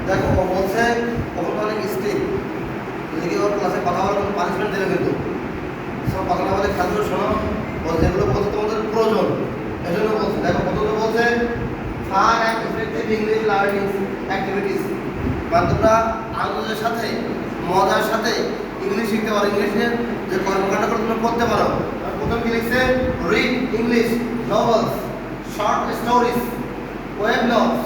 দেখো ও বলছে কখন অনেক স্ট্রিক্ট, যদি কি ওর ক্লাসে কথা বলার কোনো পানিশমেন্ট দিলে কিন্তু সব কথাটা বলে খেয়াল করে শোনো, ও যেগুলো বলছে তোমাদের প্রয়োজন এজন্য বলছে। দেখো প্রথমত বলছে fun and effective English learning activities, মানে তোমরা আনন্দের সাথে মজার সাথে ইংলিশ শিখতে পারো, ইংলিশের যে কর্মকাণ্ডগুলো তোমরা করতে পারো। প্রথম কি লিখছে, read English novels, short stories, web blogs.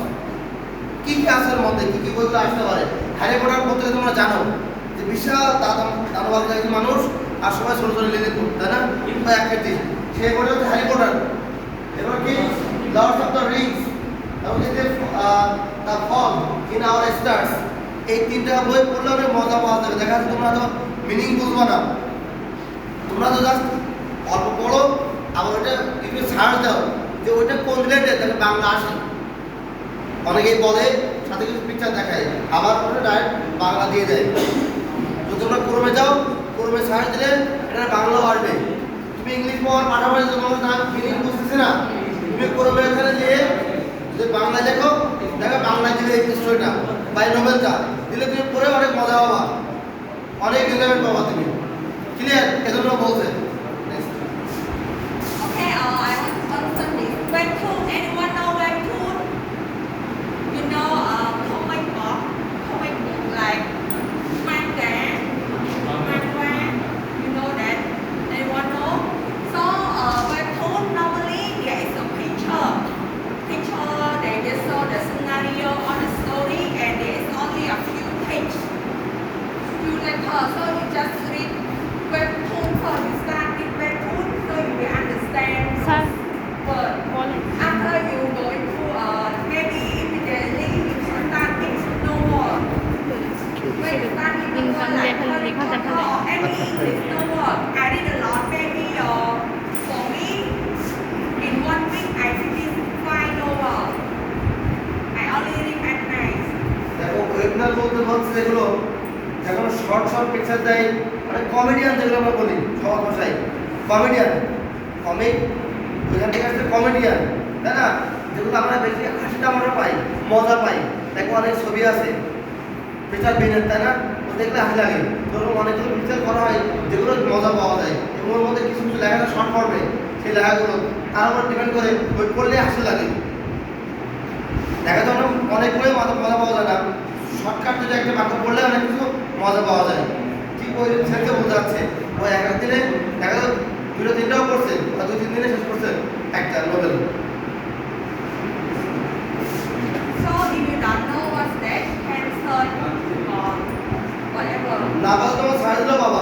কি কি আছে এর মধ্যে, কি কি বইগুলো আসতে পারে? হ্যারি পটার বলতে তোমরা জানো যে বিশাল দানবাগ একজন মানুষ আর সবাই ছোট ছোট লিখে পড়তো, তাই না? কিন্তু একটি সেই বইটা হচ্ছে হ্যারি পটার। এবার কি লর্ড অফ দ্য রিংস, এবং the fault in our stars. এই তিনটা বই পড়লে অনেক মজা পাওয়া যাবে। দেখা যাচ্ছে তোমরা তো মিনিং বুঝবো না, তোমরা তো জাস্ট অল্প পড়ো, আবার ওইটা একটু সার্চ দাও যে ওইটা কোন রিলেটেড, তাহলে বাংলা আসে। অনেকেই বলে সাথে কিছু পিকচার দেখায়, আবার ওটা ডাইরেক্ট বাংলা দিয়ে দেয়। তো তোমরা ক্রমে যাও, ক্রমে সার্চ দিলে এটা বাংলাও আসবে। তুমি ইংলিশ পড়ার পাশাপাশি তোমার না মিনিং বুঝতেছে না, তুমি ক্রমে এখানে দিয়ে যদি বাংলা লেখো, দেখো বাংলায় দিলে এই স্টোরিটা বা নোবেলটা দিলে তুমি পড়ে অনেক মজা পাবা, অনেক এনজয়মেন্ট পাবা তুমি। ক্লিয়ার? এজন্য বলছে। Okay, I want to answer this. Webtoon, anyone know Webtoon? You know, comic book like manga, you know that? Anyone know? So, Webtoon normally there is a picture. They just show the scenario or the story, and there is only a few pages, few letters. So you just read Webtoon. So you start with Webtoon, so you will understand word. After you go into maybe immediately you start with novel. When you start with novel like Harry Potter or any English novel, I read a lot. Maybe for me, in 1 week I finish 5 novels. I only read at night. দেখো ওয়েবনার বলতে বলছে যেগুলো এখন short short picture দেয়, মানে comedian যেগুলো আমরা বলি সহজ ভাষায়, কমেডিয়ান কমিক, ওইখান থেকে আসছে কমেডিয়ান, তাই না? যেগুলো আমরা বেশি হাসিটা আমরা পাই, মজা পাই। দেখো অনেক ছবি আছে পিকচার বিনের, তাই না? ও দেখলে হাসি লাগে। ধরুন অনেকগুলো পিকচার করা হয় যেগুলো মজা পাওয়া যায়, এবং ওর মধ্যে কিছু কিছু লেখা শর্ট ফর্মে, সেই লেখাগুলো তার উপর ডিপেন্ড করে বই পড়লে হাসি লাগে। দেখা যায় অনেকগুলোই মজা পাওয়া যায় না, শর্টকাট যদি একটা বাক্য পড়লে অনেক কিছু মজা পাওয়া যায়। ঠিক ওই ছেলেকে বোঝা যাচ্ছে, ওই এক দিনে দেখা যায় 2-3টাও পড়ছে, বা 2-3 দিনে শেষ করছে একটা Nobel. So if you don't know what's that, you can search or whatever. না পারলে তোমার ছাড়া দিলেও বাবা।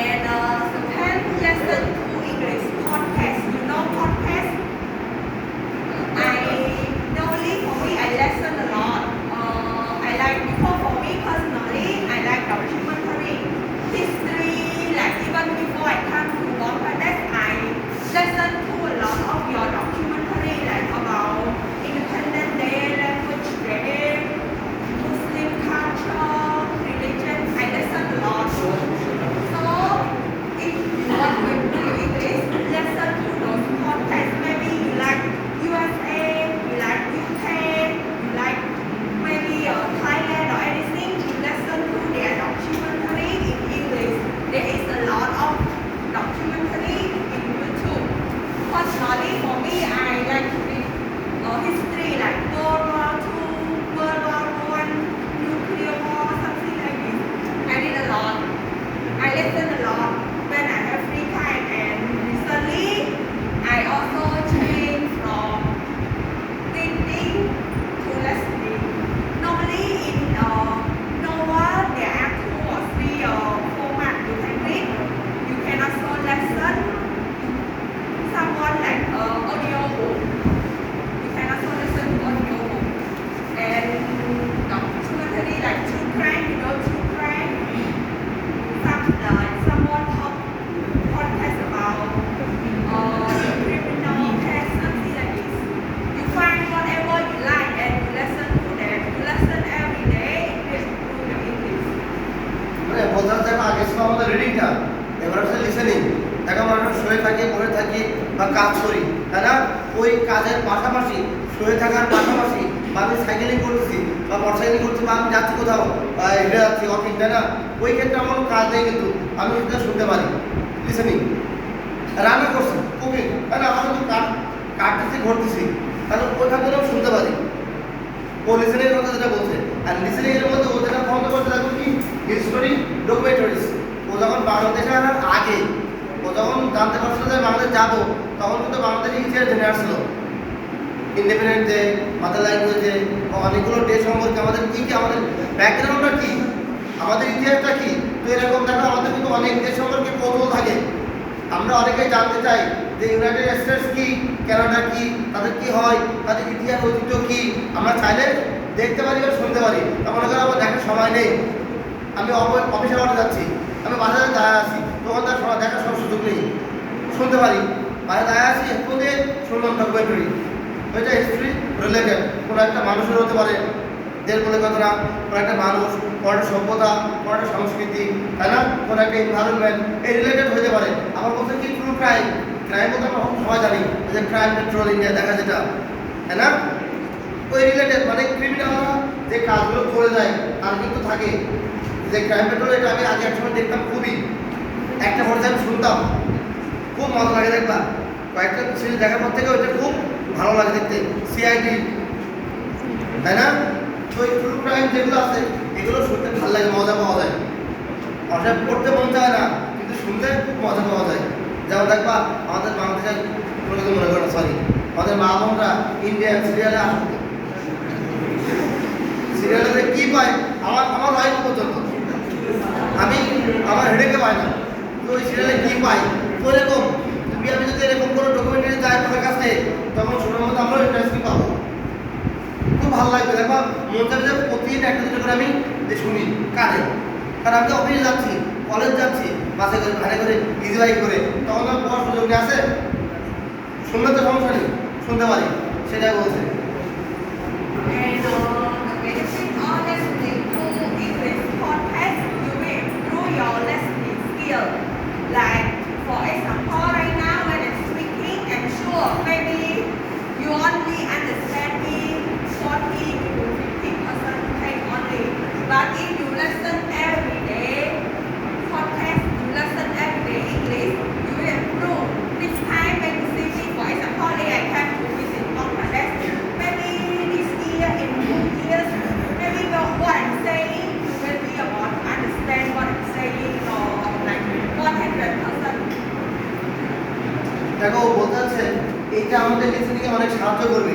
And second lesson to English podcast. You know podcast? I normally for me I listen a lot. I like because for me personally I like documentary history. Like even before I come to Bangladesh, I listen to a lot of your documentary like about Independence Day, language day, Muslim culture, religion. I listen a lot. So if you want to improve English, listen to those podcasts. Maybe you like USA, you like UK, you like maybe Thailand or anything. You listen to their documentary in English. There is a lot of documentary in YouTube. Personally, for me, I like to read history like World War II, World War I, nuclear war, something like this. I read a lot. I listen a lot when I have free time, and recently I also changed from reading to listening. Normally in novel there are 2 or 3 formats you can read. You can also listen someone like audio book. You can also listen to audio book. And documentary like true crime, you know true crime. Someone talk podcast about criminal case, something like this. You find whatever you like and you listen to that. You listen every day, it will improve your English. মানে বোঝা যায় না, আগে ছিল আমাদের রিডিংটা, এবার হচ্ছে লিসেনিং। দেখো আমরা শুয়ে থাকি, পড়ে থাকি বা কাজ করি, তাই না? ওই কাজের পাশাপাশি, শুয়ে থাকার পাশাপাশি বা আমি সাইকেলিং করতেছি বা মোটরসাইকেলিং করছি বা আমি যাচ্ছি কোথাও হেঁটে যাচ্ছি ওয়াকিং, তাই না? ওই ক্ষেত্রে আমার কোনো কাজ নেই, কিন্তু আমি সেটা শুনতে পারি। লিসেনিং। রান্না করছি, কুকিং, তাই না? আমি কিন্তু কাটতেছি ঘটতেছি, তাহলে ওইখান থেকেও শুনতে পারি। ও লিসেনিং এর কথা যেটা বলছে, আর লিসেনিং এর মধ্যে ও যেটা ফর্ম করতে থাকবে কি হিস্টোরি ডকুমেন্টারিজ। ও যখন বাংলাদেশে আনার আগে, ও যখন জানতে পারছিল যে বাংলাদেশ যাবো, তখন কিন্তু বাংলাদেশের ইতিহাস জেনে আসছিল। Independent day, mother language day, অনেকগুলো ডে সম্পর্কে আমাদের কি কি, আমাদের ব্যাকগ্রাউন্ডটা কি, আমাদের ইতিহাসটা কি। তো এরকম দেখো আমাদের কিন্তু অনেক দেশ সম্পর্কে কৌতূহল থাকে। আমরা অনেকেই জানতে চাই যে ইউনাইটেড স্টেটস কি, কানাডা কি, তাদের কি হয়, তাদের ইতিহাস ঐতিহ্য কি। আমরা চাইলে দেখতে পারি বা শুনতে পারি। মনে করেন আমার দেখার সময় নেই, আমি অফিসে বাড়ি যাচ্ছি, আমি বাজারে দাঁড়ায় আছি, তখন তার সময় দেখার সব সুযোগ নেই, শুনতে পারি। বাইরে দাঁড়ায় আছি, একটু দিয়ে শুনলাম ডকুমেন্টারি, ওইটা হিস্ট্রি রিলেটেড। কোনো একটা মানুষের হতে পারে, দেশ বলে কথা না, কোনো একটা মানুষ, কোনো একটা সভ্যতা, কোনো একটা সংস্কৃতি, তাই না? কোনো একটা এনভায়রনমেন্ট, এই রিলেটেড হতে পারে। আবার বলতে কি ট্রু ক্রাইম, ক্রাইম বলতে আমরা সবাই জানি যে ক্রাইম পেট্রোল ইন্ডিয়া দেখা যেটা, তাই না? ওই রিলেটেড মানে ক্রিমিনালরা যে কাজগুলো করে যায় তার কিন্তু থাকে যে ক্রাইম পেট্রোল। এটা আমি আগে একসময় দেখতাম, খুবই একটা পর্যায়ে আমি শুনতাম, খুব মজা লাগে দেখবা। কয়েকটা সিরিজ দেখার পর থেকে ওইটা খুব ভালো লাগে দেখতে, সিআইডি, তাই না? তো এই ট্রু ক্রাইম যেগুলো আছে এগুলো শুনতে ভালো লাগে, মজা পাওয়া যায়। অনেক পড়তে মন চায় না, কিন্তু শুনতে খুব মজা পাওয়া যায়। যেমন দেখবা আমাদের বাংলাদেশের মনে করো সরি, আমাদের মা বোনরা ইন্ডিয়ান সিরিয়ালে আসতো, সিরিয়ালে কি পায় আমার হয় পর্যন্ত, আমি আমার হেডেকে পাই না। তো ওই সিরিয়ালে কি পাই, তো এরকম তুমি আমি যদি এরকম কোনো ডকুমেন্টারি যাই আপনার কাছে, তখন শোনার মতো আমরা ইন্টারেস্টিং পাবো, খুব ভালো লাগবে। দেখো মন চাবে যে প্রতিদিন একটা দুটো করে আমি শুনি কাজে, কারণ আমি তো অফিসে যাচ্ছি, কলেজ যাচ্ছি, বাসে করে, ভাড়া করে, ইজি বাইক করে, তখন আমার পড়ার সুযোগ নিয়ে আসে, শুনলে তো সমস্যা নেই, শুনতে পারি, সেটাই বলছে। And the benefit of listening to English podcast, you will improve your listening skill. Like, for example, right now when I'm speaking, I'm sure maybe you only understand me 40 to 50% only. But if you listen every day, podcast, you listen every day English, you will improve. Next time when you see me, for example, I have to visit Bangladesh. Maybe this year, in 2 years, maybe what I'm saying, you will be able to understand what I'm saying, or like 100%. দেখো ও বলতে চাচ্ছে এইটা আমাদের লিসেনিংয়ে অনেক সাহায্য করবে।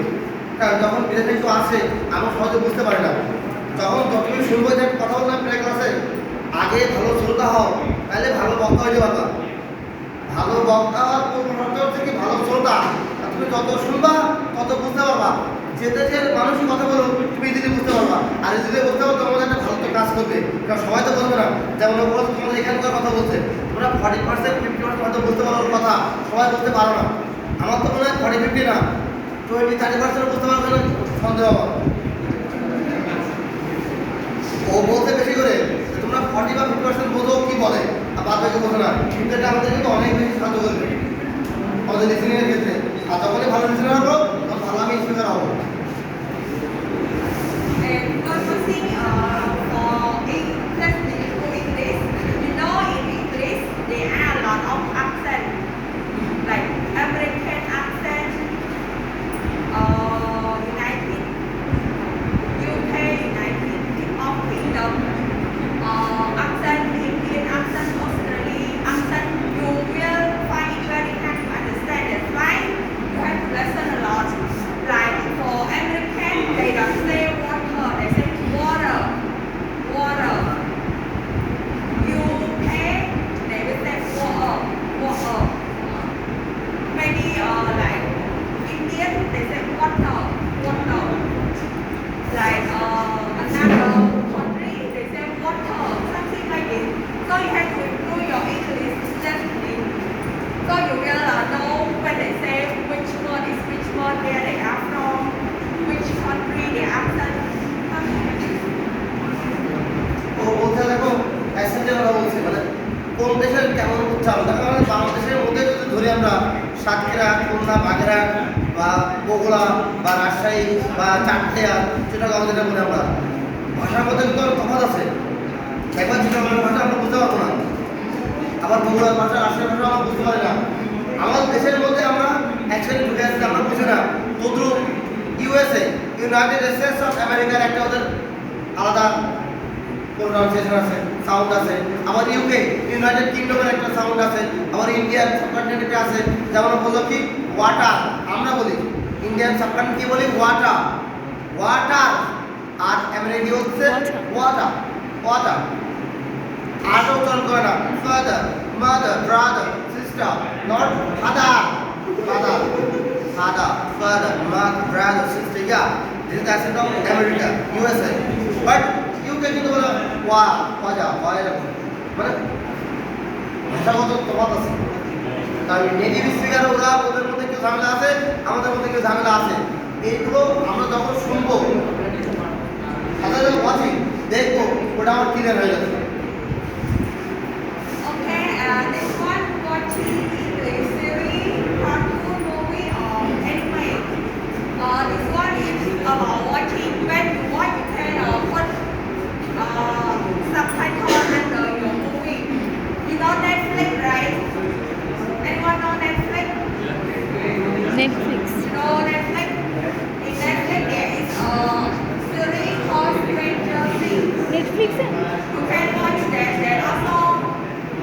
কারণ যখন বিদেশে কেউ আসে আমরা সহজে বুঝতে পারি না, যখন যতটুকু শুনবো যে কথা বললাম প্রায় ক্লাসে, আগে ভালো শ্রোতা হও, তাহলে ভালো বক্তা হইতে পারবা। ভালো বক্তা হওয়ার পূর্ব শর্ত হচ্ছে কি ভালো শ্রোতা। আর তুমি যত শুনবা তত বুঝতে পারবা, যে দেশের মানুষই কথা বলো তুমি ইজিলি বুঝতে পারবা। আর ইজিলি বুঝতে পারো তোমাদের একটা ভালো কাজ করবে, কারণ সবাই তো বলবে না। যেমন তোমাদের এখানকার কথা বলছে, তোমরা 40% 50% হয়তো বুঝতে পারো কথা, সবাই বুঝতে পারো না। আমার তো মনে হয় 40-50 না, 20-30% বুঝতে পারবে না, সন্দেহ আমার। ও বলতে বেশি করে যে তোমরা 40 বা 50% বোঝো কি বলে, আর বাদ বাকি বোঝো না, কিন্তু এটা আমাদের কিন্তু অনেক বেশি সাহায্য করবে আমাদের লিসেনিং এর ক্ষেত্রে। আর যখনই ভালো লিসেনার হবো তখন ভালো আমি স্পিকার হবো। And one more thing, for listening to English, you know in English there are a lot of accent, like American accent, United UK, United Kingdom, accent, Indian accent, Australian accent. You will find it very hard to understand. That's why you have to listen a lot. Like for American, they don't say water, they say water, water. UK, they will say water, water. Maybe like Indian, they say water, water. Like another country, they say water, something like this. So you have to improve your English listening. So you will know when they say which word is which word, where they are from, which country they are from. Something like this. ও বলতে দেখো অ্যাকসেন্টের কথা বলছে, মানে কোন দেশের কেমন উচ্চারণ। দেখো আমাদের বাংলাদেশের মধ্যে যদি ধরি আমরা সাতক্ষীরা, খুলনা, বাগেরহাট, বা বগুড়া বা রাজশাহী বা চাটখিয়া চিটাগং যেটা বলি আমরা ভাষার মধ্যে কিন্তু অনেক তফাৎ আছে। একবার চিটাগংয়ের ভাষা আমরা বুঝতে পারবো না, আবার বগুড়ার ভাষা রাজশাহীর ভাষা আমরা বুঝতে পারি না। আমাদের দেশের মধ্যে আমরা অ্যাকচুয়ালি ঢুকে আসছি, আমরা বুঝি না। তদ্রুপ ইউএসএ, ইউনাইটেড স্টেটস অফ আমেরিকার একটা ওদের আলাদা প্রোনাউন্সিয়েশন আছে, সাউন্ড আছে। আবার ইউকে, ইউনাইটেড কিংডমের একটা সাউন্ড আছে। আবার ইন্ডিয়ান সাবকন্টিনেন্টে আছে, যেমন বললো কি ওয়াটার, আমরা বলি ইন্ডিয়ান সাবকন্টিনেন্ট কি বলি ওয়াটার, ওয়াটার। আর আমেরিকা হচ্ছে ওয়াটার, ওয়াটার। আরও উচ্চারণ করে না, father, mother, brother, sister, not father, father, father, father, mother, brother, sister. Yeah, this is the accent of America, USA. But UK কিন্তু বলে ওয়া, ওয়াজা, ওয়া এরকম, মানে ভাষাগত তফাৎ আছে। কারণ নেটিভ স্পিকার ওরা, ওদের মধ্যে কেউ ঝামেলা আছে, আমাদের মধ্যে কেউ ঝামেলা আছে। এইগুলো আমরা যখন শুনবো, সাথে সাথে ওয়াচিং দেখবো, ওটা আমার ক্লিয়ার হয়ে যাবে। Okay, this one watching English series, cartoon, movie, or anime. This one is about watching. When you watch, you can put subtitle under your movie. You know Netflix, right? Anyone know Netflix? Netflix. You know Netflix? In Netflix, there is a series called Stranger Things. Netflix है? You can watch that. That also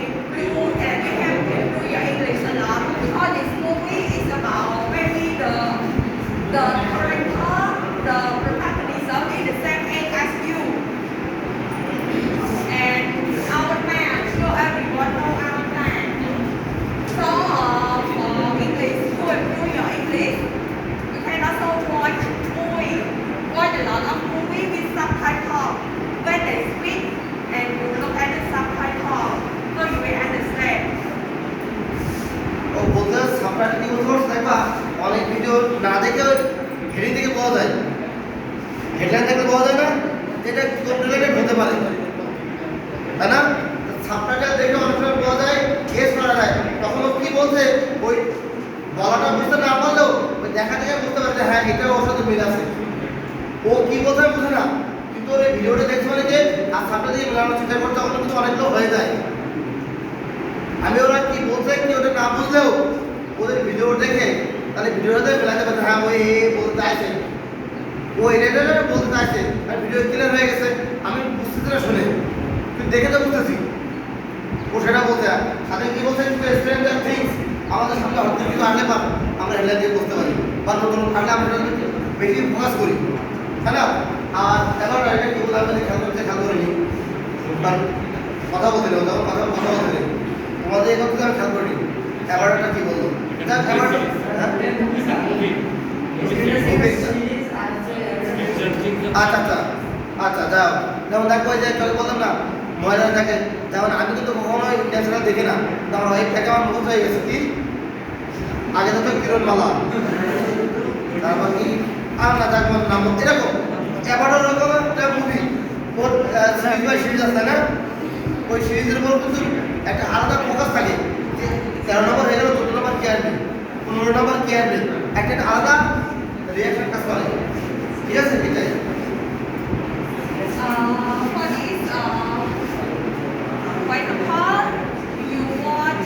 improve and you can improve your English a lot because this movie is about maybe the character, the protagonist is the same age as you. And our man, sure everyone know our man. So for English, to improve your English, you can also watch movie. Watch a lot of movie with subtitle. When they speak and you look at the subtitle, so you will understand. ও বলতে subtitle কি বলতে পারছো দেখবা, অনেক video না দেখে heading থেকে পাওয়া যায়, হেডলাইন থেকে পাওয়া যায় না, এটা কোন রিলেটেড হতে পারে, তাই না? সাবটাইটেল দেখে অনেক সময় পাওয়া যায়, গেস করা যায়। তখন ও কি বলছে, ওই বলাটা বুঝতে না পারলেও ওই দেখা দেখে বুঝতে পারে যে হ্যাঁ এটা ওর সাথে মিল আছে। ও কি বলছে বুঝে না, কিন্তু ওর এই ভিডিওটা দেখতে পারে যে আর সাবটাইটেল দিয়ে মেলানোর চেষ্টা করতে তখন কিন্তু অনেকগুলো হয়ে যায়। আমি ওরা কি বলছে কি ওটা না বুঝলেও ওদের ভিডিও দেখে তাহলে ভিডিওটাতে মেলাতে পারছে, হ্যাঁ ওই বলতে চাইছে, ও এটা বলতে চাইছে, আর ভিডিও ক্লিয়ার হয়ে গেছে। আমি বুঝতেছি না শুনে, কিন্তু দেখে তো বুঝতেছি ও সেটা বলতে। সাথে কি বলছে, স্ট্রেঞ্জার থিংস আমাদের সামনে হয়তো কিছু আনলে পার আমরা হেডলাইন দিয়ে বুঝতে পারি, বা নতুন থাকলে আমরা বেশি ফোকাস করি, তাই না? আর এবার এটা কি বলে আমি খেয়াল করতে খেয়াল করিনি, কারণ কথা বলতে নেই, তখন কথা বলতে নেই, তোমাদের এই কথা আমি খেয়াল করিনি। অ্যাওয়ার্ডটা কি বলবো, আচ্ছা আচ্ছা আচ্ছা যাও, যেমন দেখো যে চলে বললাম না ময়লা থাকে, যেমন আমি কিন্তু কখনোই ন্যাচারাল দেখি না, আমার ওয়াইফ থেকে আমার মুখ হয়ে গেছে কি আগে তো কিরণ মালা, তারপর কি আর না যাক নাম এরকম। অ্যাওয়ার্ডের রকম একটা মুভি, ওর সিরিজ বাই সিরিজ আছে না, ওই সিরিজের উপর কিন্তু একটা আলাদা ফোকাস থাকে যে 13 নম্বর হয়ে গেল, 14 নম্বর কি আসবে, 15 নম্বর কি আসবে, একটা আলাদা রিয়াকশন কাজ করে, ঠিক আছে? এটাই For this, for example, you watch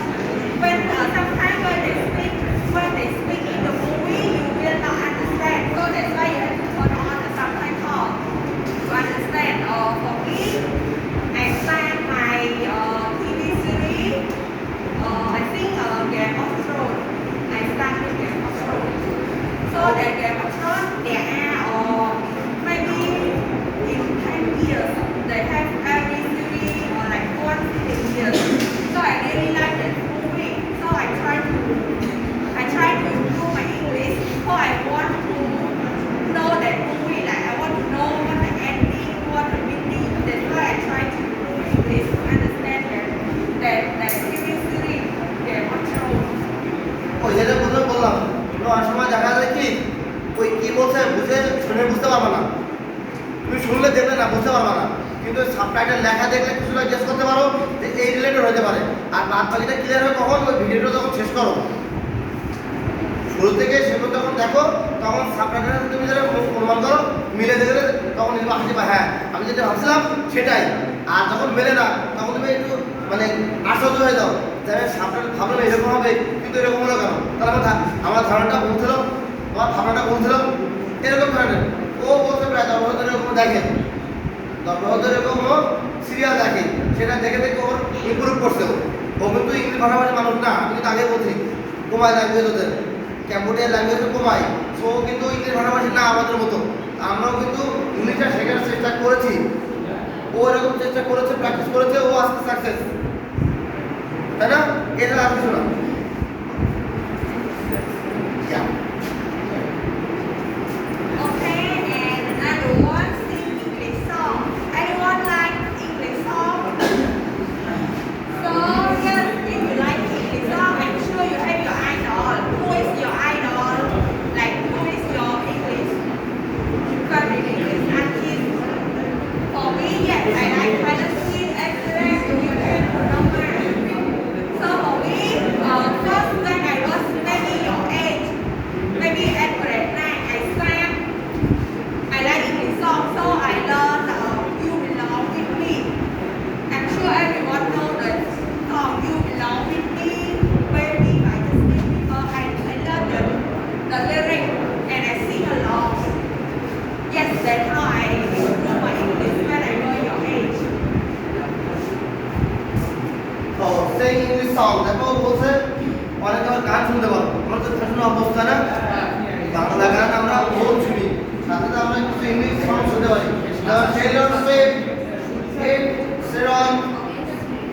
when sometimes when they speak in the movie, you will not understand. So that's why you have to turn on the subtitle to understand. For me, I start my TV series. I think Game of Thrones. I start with Game of Thrones. So that Game of Thrones, there are maybe in 10 years, they have every series or like 1 years. So I really like that movie. So I try to improve my English. So I want to know that movie. Like I want to know what the ending, what the meaning. That's why I try to improve English to understand that TV series, Game of Thrones. ওই যেটা বললাম, অনেক সময় দেখা যায় কি ওই কি বলছে বুঝে শুনে বুঝতে পারবো না, তুমি শুনলে দেখলে না বুঝতে পারবো না, কিন্তু সাবটাইটেল লেখা দেখলে কিছুটা গেস করতে পারো যে এই রিলেটেড হতে পারে। আর বাদ বাকিটা ক্লিয়ার হয় কখন, ওই ভিডিওটা যখন শেষ করো, শুরু থেকে শেষ পর্যন্ত যখন দেখো তখন সাবটাইটেল তুমি যেটা অনুমান করো মিলে দেখলে তখন তুমি হাসি পায়, হ্যাঁ আমি যেটা ভাবছিলাম সেটাই। আর যখন মেলে না তখন তুমি একটু মানে আশ্চর্য হয়ে যাও যে আমি সাবটাইটেল ভাবলাম এরকম হবে কিন্তু এরকম হলো কেন, তাহলে আমার ধারণাটা ভুল ছিল, আমার ভাবনাটা ভুল ছিল, এরকম ধরনের। ও বলতে প্রায় 10 বছর এরকম দেখে, 10 বছর এরকম সিরিয়াল দেখে, সেটা দেখে দেখে ওর ইমপ্রুভ করছে। ও কিন্তু ইংলিশ ভাষাভাষী মানুষ না, আমি কিন্তু আগে বলছি কোমায় ল্যাঙ্গুয়েজ ওদের, ক্যাম্বোডিয়ান ল্যাঙ্গুয়েজ কোমায়, সো কিন্তু ইংলিশ ভাষাভাষী না আমাদের মতো। আমরাও কিন্তু ইংলিশটা শেখার চেষ্টা করেছি, ও এরকম চেষ্টা করেছে, প্র্যাকটিস করেছে, ও আজকে সাকসেস, তাই না? এটা আর কিছু না। Okay, and another one, sing English song. Anyone like English song? So yes, if you like English song, I'm sure you have your idol. Who is your idol? Like who is your English favorite English artist? For me, yes, I like Taylor Swift, Ed Sheeran, and Bruno Mars. So for me, first when I was maybe your age, maybe at grade 9, I sang. I like English song, so I learned You Belong With Me. I'm sure everyone know the song You Belong With Me, Baby by Justin Bieber. I learned the lyric and I sing along. Yes, that's how I improve my English when I know your age. তো সেই English song দেখো বলছে অনেকে আবার গান শুনতে পারো, আমার তো গান শোনা অবস্থা না, বাংলা গান আমরা বহুত শুনি, সাথে সাথে আমরা কিছু ইংলিশ সং শুনতে পারি। টেইলর সুইফট, এড শিরান,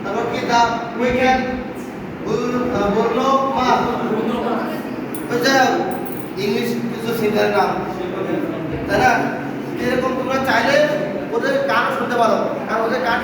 তারপর কি দা উইকেন্ড, ব্রুনো মার্স, ওই যে ইংলিশ কিছু সিঙ্গারের নাম, তাই না? এরকম তোমরা চাইলে ওদের গান শুনতে পারো, কারণ ওদের গান